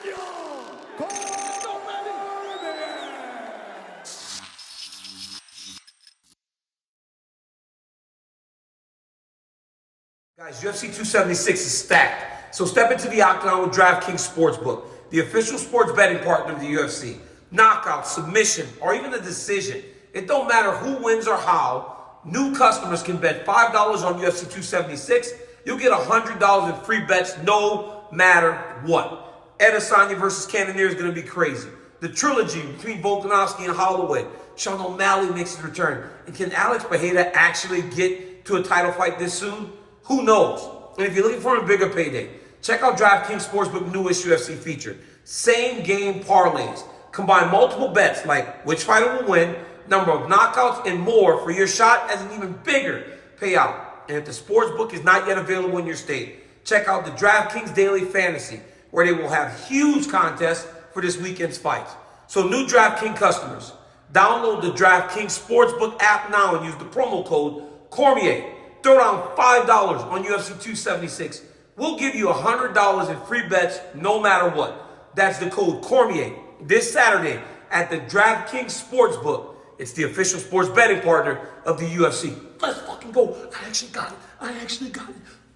Guys, UFC 276 is stacked. So step into the octagon with DraftKings Sportsbook, the official sports betting partner of the UFC. Knockout, submission, or even a decision. It don't matter who wins or how. New customers can bet $5 on UFC 276. You'll get $100 in free bets no matter what. Adesanya versus Cannonier is going to be crazy. The trilogy between Volkanovski and Holloway. Sean O'Malley makes his return. And can Alex Pereira actually get to a title fight this soon? Who knows? And if you're looking for a bigger payday, check out DraftKings Sportsbook newest UFC feature. Same game parlays. Combine multiple bets like which fighter will win, number of knockouts, and more for your shot as an even bigger payout. And if the sportsbook is not yet available in your state, check out the DraftKings Daily Fantasy, where they will have huge contests for this weekend's fights. So new DraftKings customers, download the DraftKings Sportsbook app now and use the promo code Cormier. Throw down $5 on UFC 276. We'll give you $100 in free bets no matter what. That's the code Cormier this Saturday at the DraftKings Sportsbook. It's the official sports betting partner of the UFC. Let's fucking go. I actually got it.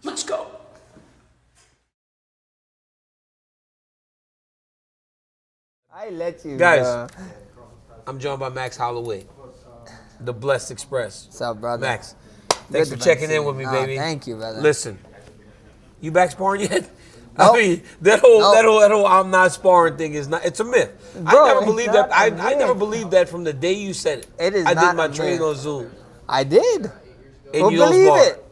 Let's go. I let you. Guys, I'm joined by Max Holloway, the Blessed Express. What's up, brother? Max, thanks for checking in with me, baby. Thank you, brother. Listen, you back sparring yet? Nope. I mean, that whole I'm not sparring thing is not, it's a myth. Bro, I never believed that. I never believed that from the day you said it. It is I not did my a training myth. on Zoom. I did. And you don't believe spar. it.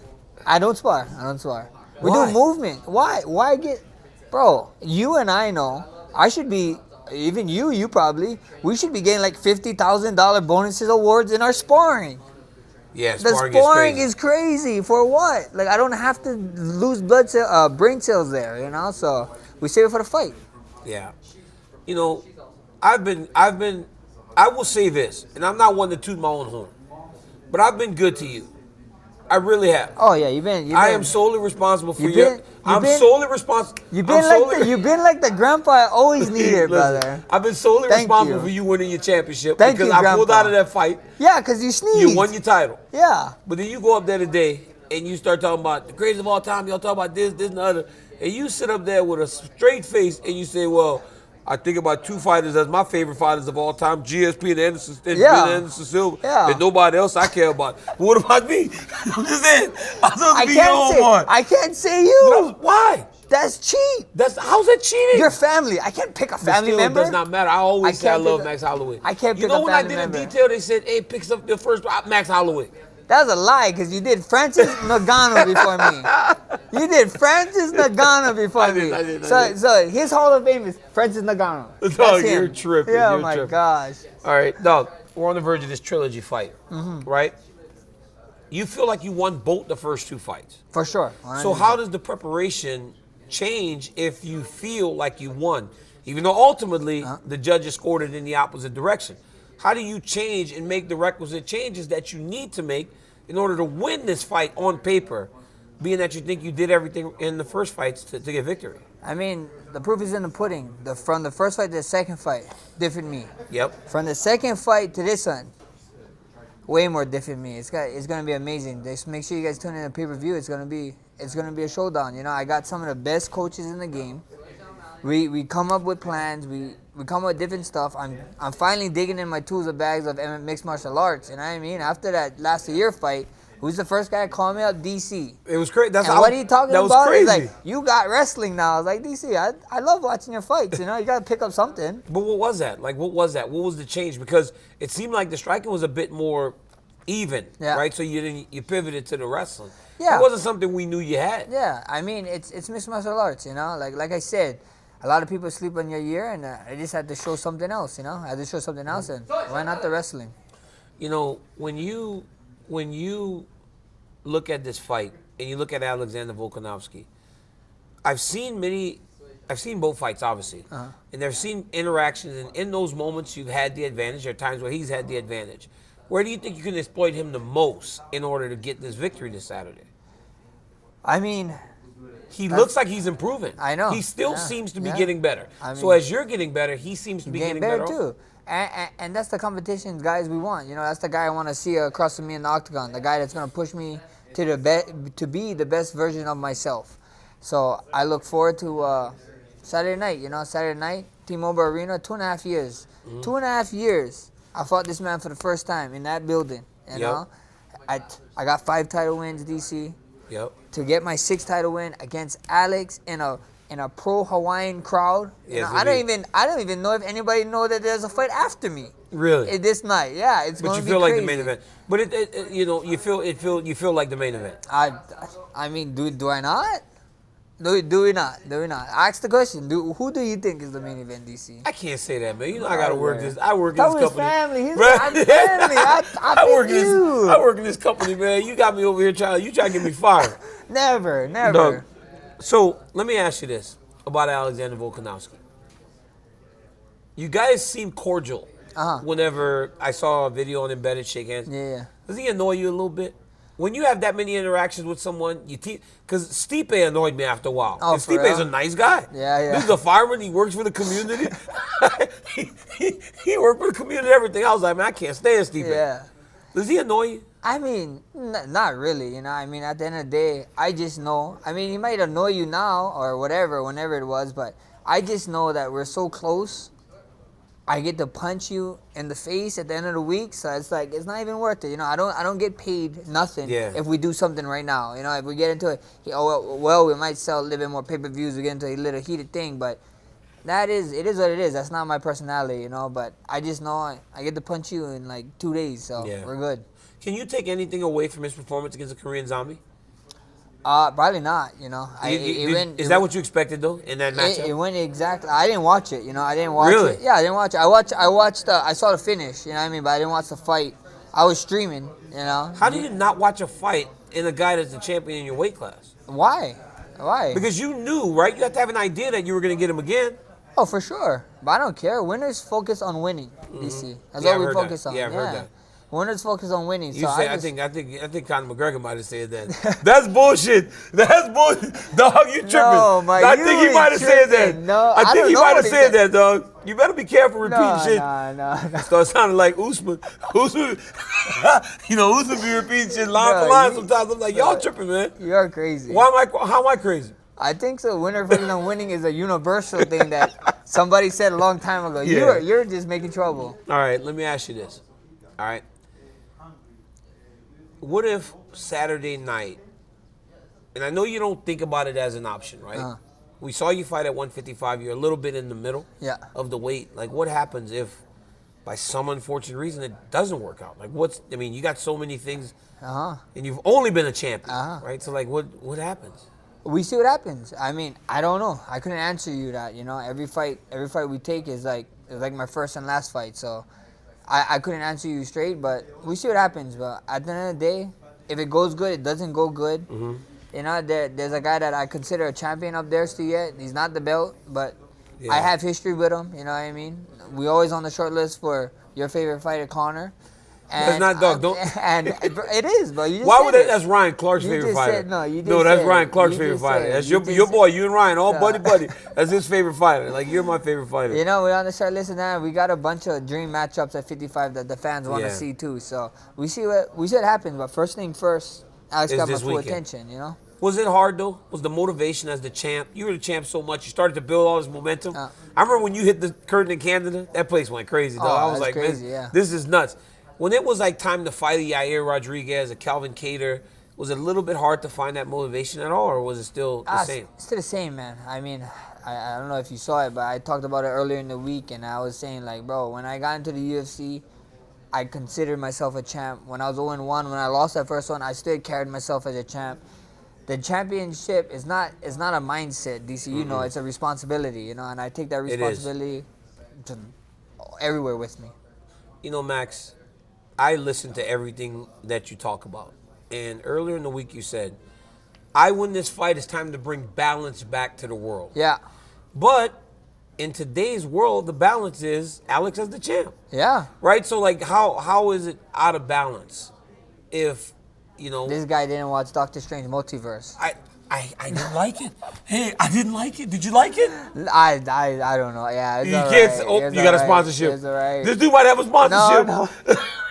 I don't spar. We Why? do movement. Why get... Bro, you and I know, I should be, even you probably, we should be getting like $50,000 bonuses awards in our sparring. Yeah, The sparring is crazy. For what? Like, I don't have to lose brain cells there, you know? So we save it for the fight. Yeah. You know, I will say this, and I'm not one to toot my own horn, but I've been good to you. I really have. Oh yeah, you've been. I am solely responsible for I'm been- solely responsible. You've been like the grandpa I always needed, Listen, brother. I've been solely Thank responsible you. for you winning your championship Thank because you, I pulled Grandpa. out of that fight. Yeah, because you sneezed. You won your title. Yeah. But then you go up there today and you start talking about the greatest of all time. Y'all talk about this, and the other. And you sit up there with a straight face and you say, well, I think about two fighters as my favorite fighters of all time, GSP and Anderson Silva, and nobody else I care about. But what about me? I'm just saying. I can't say you. Why? That's cheat. How's that cheating? Your family. I can't pick a family member. It does not matter. I always say I love Max Holloway. I can't pick a family member. You know when I did a detail, they said, hey, picks up the first Max Holloway. That was a lie, because you did Francis Ngannou before me. You did Francis Ngannou before me. I did. So his Hall of Fame is Francis Ngannou. Dog, you're tripping. Yeah, you're my tripping. gosh. All right, dog, we're on the verge of this trilogy fight, right? You feel like you won both the first two fights. For sure. So how does the preparation change if you feel like you won? Even though ultimately the judges scored it in the opposite direction. How do you change and make the requisite changes that you need to make in order to win this fight on paper, being that you think you did everything in the first fights to get victory? I mean, the proof is in the pudding. From the first fight to the second fight, different me. Yep. From the second fight to this one, way more different me. It's gonna be amazing. Just make sure you guys tune in to pay-per-view. It's gonna be a showdown. You know, I got some of the best coaches in the game. We come up with plans. We come up with different stuff. I'm finally digging in my tools and bags of mixed martial arts. You know what I mean? After that last year fight, who's the first guy to call me up? DC. It was crazy. What are you talking about? That was crazy. He's like, you got wrestling now. I was like, DC, I love watching your fights. You know, you got to pick up something. But what was that? Like, what was that? What was the change? Because it seemed like the striking was a bit more even, right? So you pivoted to the wrestling. Yeah. It wasn't something we knew you had. Yeah, I mean, it's mixed martial arts, you know? Like I said, a lot of people sleep on your year, and I just had to show something else, you know? I had to show something else, and why not the wrestling? You know, when you look at this fight and you look at Alexander Volkanovski, I've seen both fights, obviously, and I've seen interactions, and in those moments you've had the advantage. There are times where he's had the advantage. Where do you think you can exploit him the most in order to get this victory this Saturday? I mean, he looks like he's improving. I know. He still seems to be getting better. I mean, so as you're getting better, he seems to be getting better too. And that's the competition, guys, we want. You know, that's the guy I want to see across from me in the octagon. The guy that's going to push me to be the best version of myself. So I look forward to Saturday night. You know, Saturday night, T-Mobile Arena, 2.5 years. 2.5 years. I fought this man for the first time in that building. You know, I got 5 title wins, DC. Yep. To get my 6th title win against Alex in a pro Hawaiian crowd. You know, I don't even know if anybody know that there's a fight after me. Really? This night, yeah, it's going to be crazy. But you feel like the main event. But you know, you feel like the main event. I mean, do I not? Do we not? Ask the question. Who do you think is the main event, DC? I can't say that, man. You know, I gotta work this. I work in this company. Family. I'm family. I work in this company, man. You got me over here trying to get me fired. Never. No. So let me ask you this about Alexander Volkanovski. You guys seem cordial. Whenever I saw a video on Embedded shake hands. Yeah. Does he annoy you a little bit? When you have that many interactions with someone, because Stipe annoyed me after a while. Oh, Stipe's a nice guy. Yeah. He's a fireman. He works for the community. he worked for the community and everything. I was like, man, I can't stand Stipe. Yeah. Does he annoy you? I mean, not really, you know. I mean, at the end of the day, I just know. I mean, he might annoy you now or whatever, whenever it was, but I just know that we're so close. I get to punch you in the face at the end of the week, so it's like it's not even worth it. You know, I don't get paid nothing if we do something right now. You know, if we get into it, well, we might sell a little bit more pay-per-views. We get into a little heated thing, but it is what it is. That's not my personality, you know. But I just know I get to punch you in like 2 days, so we're good. Can you take anything away from his performance against the Korean Zombie? Probably not, you know. Is that what you expected though in that matchup? It went exactly. I didn't watch it, you know. I didn't watch really? it. Yeah, I didn't watch it. I saw the finish, you know what I mean. But I didn't watch the fight. I was streaming, you know. How do you not watch a fight in a guy that's the champion in your weight class? Why? Because you knew, right? You have to have an idea that you were going to get him again. Oh, for sure. But I don't care. Winners focus on winning. DC. That's all we focus on. Yeah, I've heard that. Winners focus on winning. You say, I think Conor McGregor might have said that. That's bullshit. Dog, you tripping. No, I think he might have said that. No, I think he might have said that, dog. You better be careful repeating shit. No. Start sounding like Usman. You know, Usman be repeating shit line for line sometimes. I'm like, y'all tripping, man. You're crazy. How am I crazy? I think so. Winner focusing on winning is a universal thing that somebody said a long time ago. Yeah. You're just making trouble. All right, let me ask you this. All right. What if Saturday night, and I know you don't think about it as an option, right? We saw you fight at 155. You're a little bit in the middle of the weight. Like, what happens if, by some unfortunate reason, it doesn't work out? Like, you got so many things, and you've only been a champion, right? So, like, what happens? We see what happens. I mean, I don't know. I couldn't answer you that. You know, every fight we take is like my first and last fight. So I couldn't answer you straight, but we see what happens. But at the end of the day, if it goes good, it doesn't go good. You know, there's a guy that I consider a champion up there still yet. He's not the belt, but I have history with him. You know what I mean? We always on the short list for your favorite fighter, Connor. And, that's not dog. And it is, but you just why would that? That's Ryan Clark's favorite fighter. No, that's Ryan Clark's favorite fighter. That's your boy. You and Ryan, all buddy. That's his favorite fighter. Like, you're my favorite fighter. You know, we're on the short list now. We got a bunch of dream matchups at 55 that the fans want to see too. So we see what happens. But first thing first, Alex got my full attention. You know. Was it hard though? Was the motivation as the champ? You were the champ so much. You started to build all this momentum. I remember when you hit the curtain in Canada. That place went crazy, dog. I was like, crazy, man, this is nuts. When it was like time to fight a Yair Rodriguez, a Calvin Kattar, was it a little bit hard to find that motivation at all, or was it still the same? It's still the same, man. I mean, I don't know if you saw it, but I talked about it earlier in the week, and I was saying, like, bro, when I got into the UFC, I considered myself a champ. When I was 0-1, when I lost that first one, I still carried myself as a champ. The championship is not a mindset, DC. You know, it's a responsibility, you know, and I take that responsibility to everywhere with me. You know, Max, I listen to everything that you talk about. And earlier in the week you said, I win this fight, it's time to bring balance back to the world. Yeah. But in today's world, the balance is Alex as the champ. Yeah. Right? So, like, how is it out of balance if, you know... This guy didn't watch Doctor Strange Multiverse. I didn't like it. Hey, I didn't like it. Did you like it? I don't know. Yeah, it's You all can't. right. Oh, It's you all got a right. sponsorship. It's all right. This dude might have a sponsorship. No.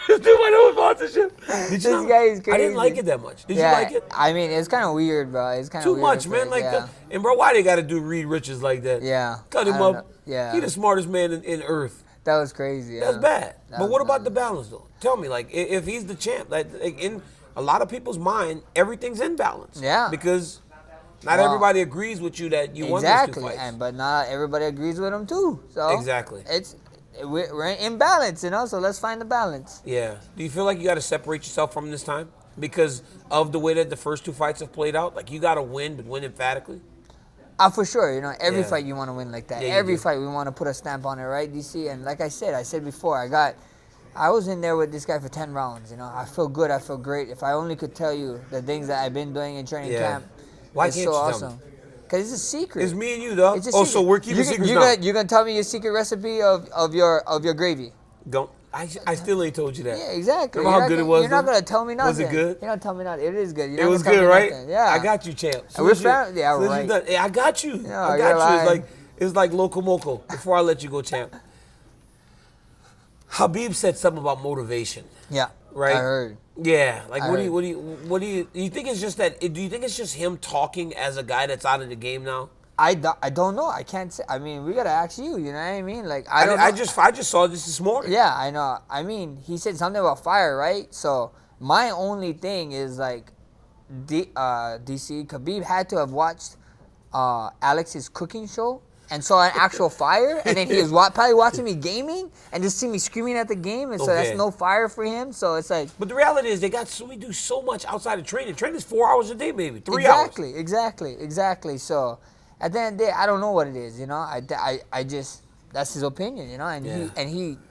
This dude might have a sponsorship. Did you This know? guy is I didn't like crazy. it that much. Did Yeah, you like it? I mean, it's kind of weird, bro. It's kind of Too weird much, at man. first, Like, yeah. and bro, why they got to do Reed Richards like that? Yeah. Cut him I don't up. know. Yeah. He the smartest man in Earth. That was crazy. Yeah. That's bad. That But was what about bad. the balance, though? Tell me, like, if he's the champ, like in a lot of people's mind, everything's in balance. Yeah. Because not Well, everybody agrees with you that you won these Exactly, two fights. but not everybody agrees with him too. So Exactly. We're in balance, you know. So let's find the balance. Yeah. Do you feel like you got to separate yourself from this time because of the way that the first two fights have played out? Like, you got to win, but win emphatically? For sure, you know, every Yeah. fight you want to win like that. Yeah, you Every do. fight we want to put a stamp on it, right, DC? And like I said before, I was in there with this guy for 10 rounds, you know. I feel good, I feel great. If I only could tell you the things that I've been doing in training Yeah. camp, Why it's can't so you tell awesome. Because it's a secret. It's me and you, dog. It's a Oh, secret. so we're keeping secrets now. You're gonna tell me your secret recipe of your gravy? Don't. I still ain't told you that. Yeah, exactly. Remember how good it was, You're not though? gonna tell me nothing. Was it good? You're not telling me nothing. It is good. You're It not was gonna tell good, me right? nothing. Yeah. I got you, champ. And we're family. Yeah, soon as right. you done- Hey, I got you. No, I you're got you. lying. It's like Loco Moco. Before I let you go, champ. Khabib said something about motivation. Yeah. Right? I heard. Yeah. Like, I what heard. do you think it's just that? Do you think it's just him talking as a guy that's out of the game now? I don't know. I can't say. I mean, we gotta ask you. You know what I mean? Like I don't. I know. just saw this morning. Yeah, I know. I mean, he said something about fire, right? So my only thing is like, DC Khabib had to have watched Alex's cooking show and saw an actual fire, and then he was probably watching me gaming and just see me screaming at the game, and so Okay. that's no fire for him. So it's like. But the reality is, we do so much outside of training. Training is 4 hours a day, maybe 3 hours. Exactly. So at the end of the day, I don't know what it is, you know. I just that's his opinion, you know, and Yeah.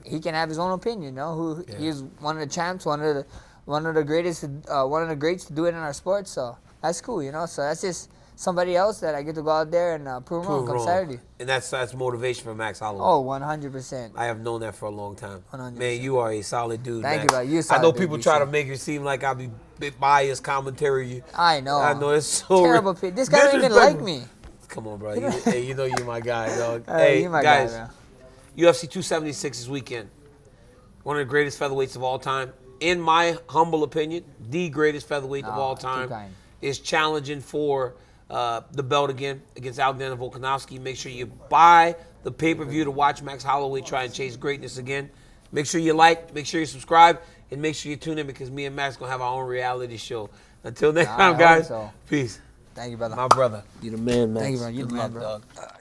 he can have his own opinion, you know. He's one of the champs, one of the greatest, one of the greats to do it in our sport. So that's cool, you know. So that's just somebody else that I get to go out there and prove them wrong come Saturday. And that's motivation for Max Holloway. Oh, 100%. I have known that for a long time. 100%. Man, you are a solid dude. Thank Max. you, bro. You're a I solid know dude, people DC. try to make it seem like I be biased commentary. I know. I know it's so terrible. This guy don't even like disrespectful. me. Come on, bro. Hey, you know you're my guy, dog. Hey, Hey, you my guys, guy, UFC 276 this weekend. One of the greatest featherweights of all time. In my humble opinion, the greatest featherweight of all too time kind. is challenging for the belt again against Alexander Volkanovski. Make sure you buy the pay-per-view to watch Max Holloway try and chase greatness again. Make sure you like, make sure you subscribe, and make sure you tune in because me and Max going to have our own reality show. Until next time, hope guys, so. peace. Thank you, brother. My brother. You the man, Max. Thank you, bro. You Good the man, luck, bro. dog.